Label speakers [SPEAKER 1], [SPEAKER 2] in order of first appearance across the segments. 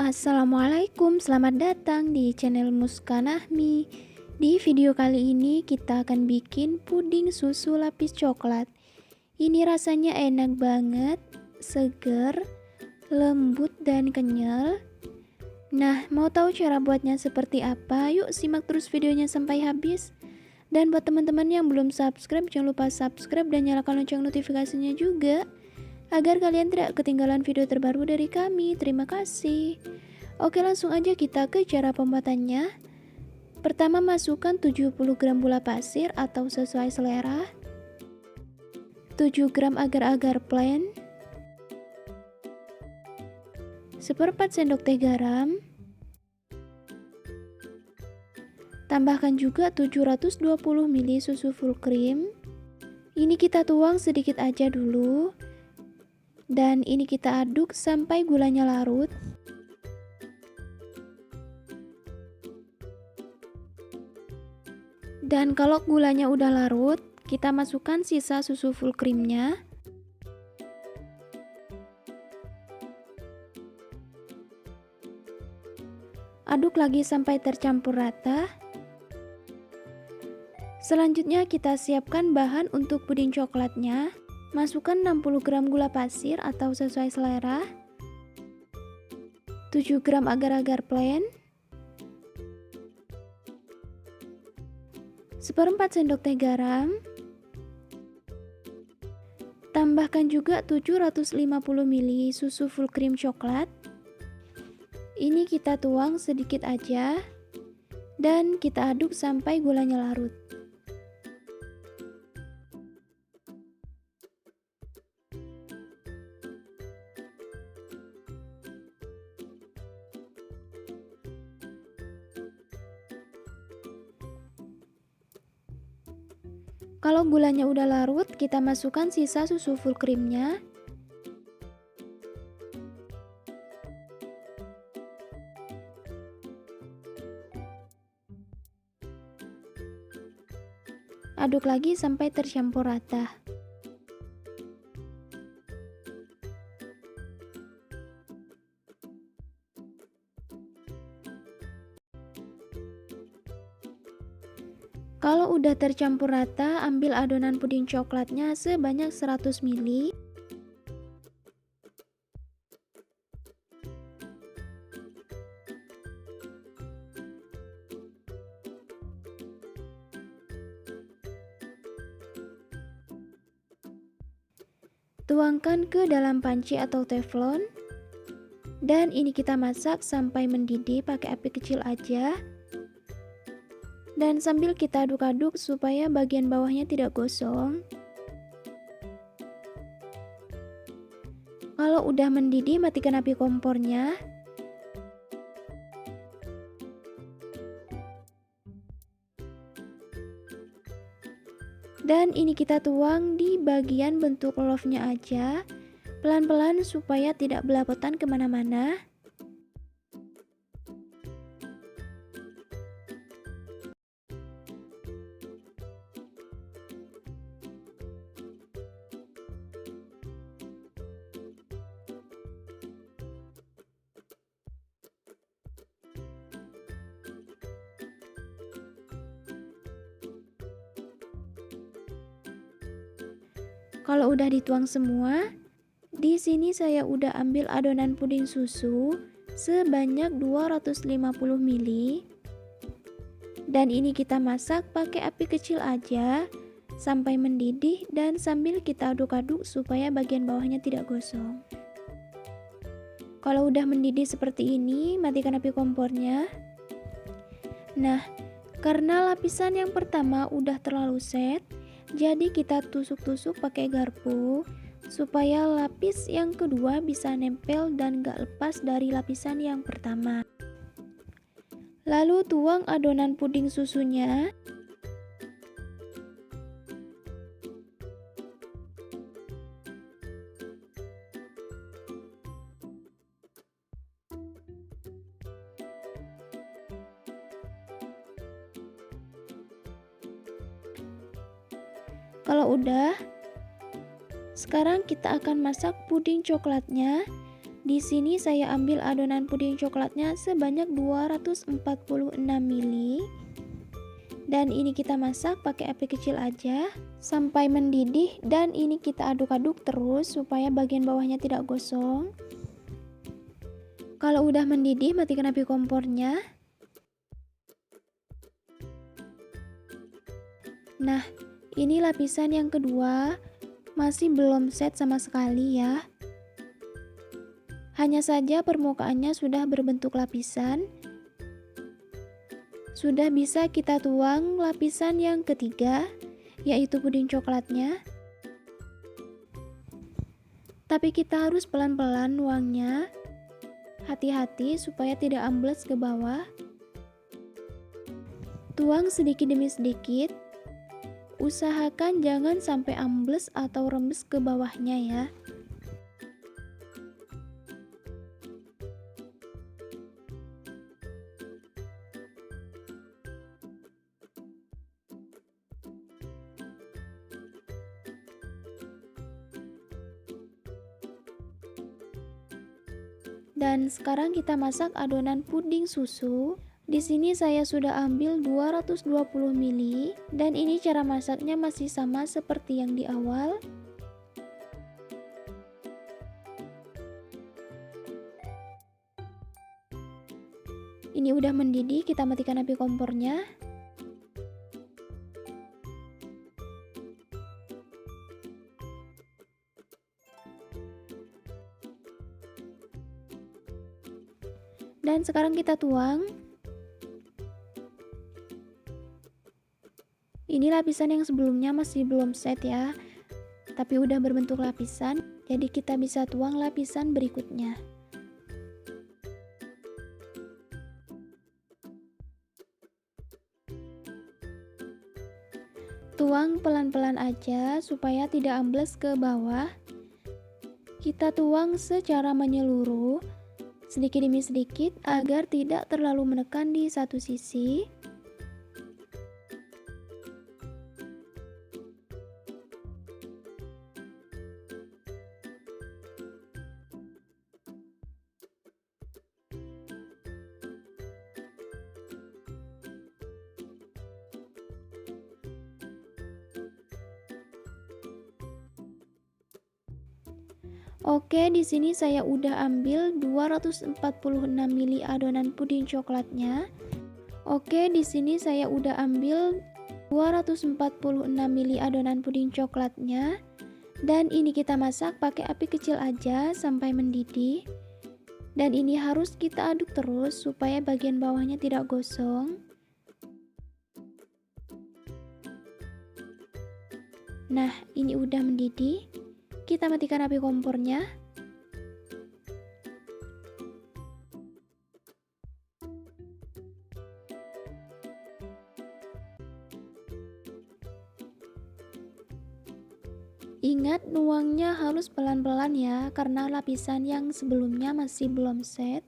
[SPEAKER 1] Assalamualaikum, selamat datang di channel Muska Nahmi. Di video kali ini kita akan bikin puding susu lapis coklat. Ini rasanya enak banget, seger, lembut dan kenyal. Nah, mau tahu cara buatnya seperti apa? Yuk simak terus videonya sampai habis. Dan buat teman-teman yang belum subscribe, jangan lupa subscribe dan nyalakan lonceng notifikasinya juga, agar kalian tidak ketinggalan video terbaru dari kami. Terima kasih. Oke, langsung aja kita ke cara pembuatannya. Pertama, masukkan 70 gram gula pasir atau sesuai selera, 7 gram agar-agar plain, 1/4 sendok teh garam. Tambahkan juga 720 ml susu full cream. Ini kita tuang sedikit aja dulu. Dan ini kita aduk sampai gulanya larut. Dan kalau gulanya udah larut, kita masukkan sisa susu full creamnya. Aduk lagi sampai tercampur rata. Selanjutnya kita siapkan bahan untuk puding coklatnya. Masukkan 60 gram gula pasir atau sesuai selera, 7 gram agar-agar plain, 1/4 sendok teh garam. Tambahkan juga 750 ml susu full cream coklat. Ini kita tuang sedikit aja dan kita aduk sampai gulanya larut. Kalau gulanya udah larut, kita masukkan sisa susu full creamnya. Aduk lagi sampai tercampur rata. Kalau udah tercampur rata, ambil adonan puding coklatnya sebanyak 100 ml. Tuangkan ke dalam panci atau teflon. Dan ini kita masak sampai mendidih pakai api kecil aja. Dan sambil kita aduk-aduk supaya bagian bawahnya tidak gosong. Kalau udah mendidih, matikan api kompornya. Dan ini kita tuang di bagian bentuk loaf-nya aja, pelan-pelan supaya tidak belepotan kemana-mana. Kalau udah dituang semua, di sini saya udah ambil adonan puding susu sebanyak 250 ml. Dan ini kita masak pakai api kecil aja sampai mendidih dan sambil kita aduk-aduk supaya bagian bawahnya tidak gosong. Kalau udah mendidih seperti ini, matikan api kompornya. Nah, karena lapisan yang pertama udah terlalu set, jadi kita tusuk-tusuk pakai garpu supaya lapis yang kedua bisa nempel dan gak lepas dari lapisan yang pertama. Lalu tuang adonan puding susunya. Kalau udah, sekarang kita akan masak puding coklatnya Di sini saya ambil adonan puding coklatnya sebanyak 246 ml. Dan ini kita masak pakai api kecil aja sampai mendidih, dan ini kita aduk-aduk terus supaya bagian bawahnya tidak gosong. Kalau udah mendidih, matikan api kompornya. Nah, ini lapisan yang kedua, masih belum set sama sekali ya. Hanya saja permukaannya sudah berbentuk lapisan. Sudah bisa kita tuang lapisan yang ketiga, yaitu puding coklatnya. Tapi kita harus pelan-pelan nuangnya. Hati-hati supaya tidak ambles ke bawah. Tuang sedikit demi sedikit. Usahakan jangan sampai ambles atau rembes ke bawahnya ya. Dan sekarang kita masak adonan puding susu. Di sini saya sudah ambil 220 ml dan ini cara masaknya masih sama seperti yang di awal. Ini udah mendidih, kita matikan api kompornya. Dan sekarang kita tuang. Ini lapisan yang sebelumnya masih belum set ya, tapi udah berbentuk lapisan, jadi kita bisa tuang lapisan berikutnya. Tuang pelan-pelan aja supaya tidak ambles ke bawah. Kita tuang secara menyeluruh, sedikit demi sedikit agar tidak terlalu menekan di satu sisi. Oke, di sini saya udah ambil 246 ml adonan puding coklatnya. Oke, di sini saya udah ambil 246 ml adonan puding coklatnya. Dan ini kita masak pakai api kecil aja sampai mendidih. Dan ini harus kita aduk terus supaya bagian bawahnya tidak gosong. Nah, ini udah mendidih. Kita matikan api kompornya. Ingat nuangnya harus pelan-pelan ya, karena lapisan yang sebelumnya masih belum set.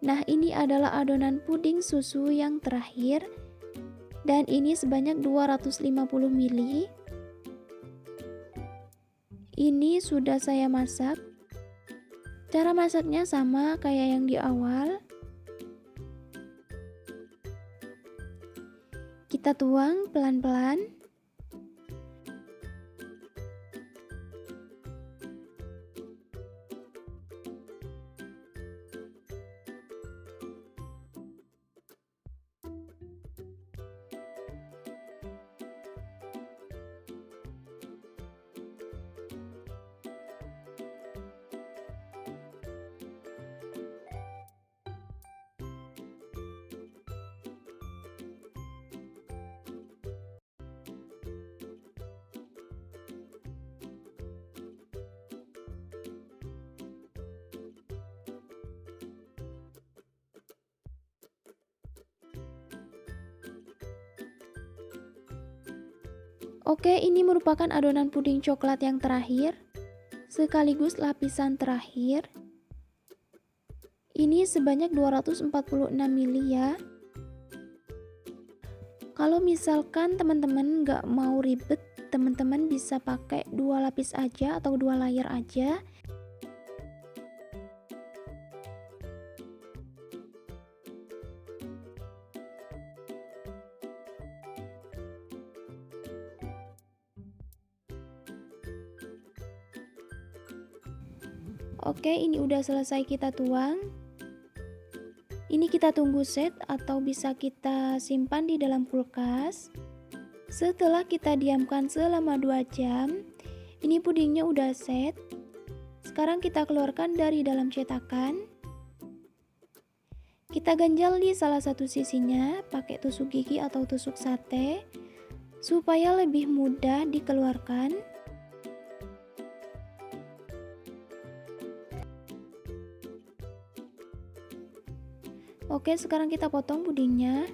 [SPEAKER 1] Nah, ini adalah adonan puding susu yang terakhir. Dan ini sebanyak 250 ml. Ini sudah saya masak. Cara masaknya sama kayak yang di awal. Kita tuang pelan-pelan. Oke, ini merupakan adonan puding coklat yang terakhir, sekaligus lapisan terakhir. Ini sebanyak 246 ml ya. Kalau misalkan teman-teman nggak mau ribet, teman-teman bisa pakai 2 lapis aja atau 2 layer aja. Oke, ini udah selesai kita tuang. Ini kita tunggu set atau bisa kita simpan di dalam kulkas. Setelah kita diamkan selama 2 jam, ini pudingnya udah set. Sekarang kita keluarkan dari dalam cetakan. Kita ganjal di salah satu sisinya pakai tusuk gigi atau tusuk sate supaya lebih mudah dikeluarkan. Oke, sekarang kita potong pudingnya.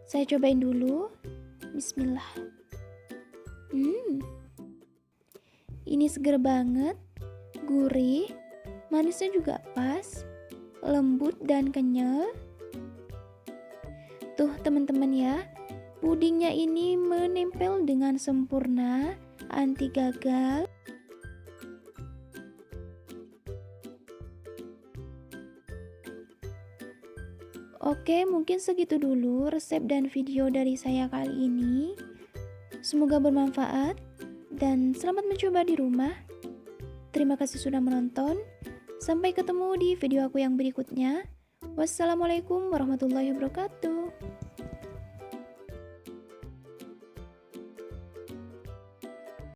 [SPEAKER 1] Saya cobain dulu. Bismillah. Ini seger banget, gurih, manisnya juga pas, lembut dan kenyal. Tuh teman-teman ya, pudingnya ini menempel dengan sempurna, anti gagal. Oke, mungkin segitu dulu resep dan video dari saya kali ini. Semoga bermanfaat dan selamat mencoba di rumah. Terima kasih sudah menonton. Sampai ketemu di video aku yang berikutnya. Wassalamualaikum warahmatullahi wabarakatuh.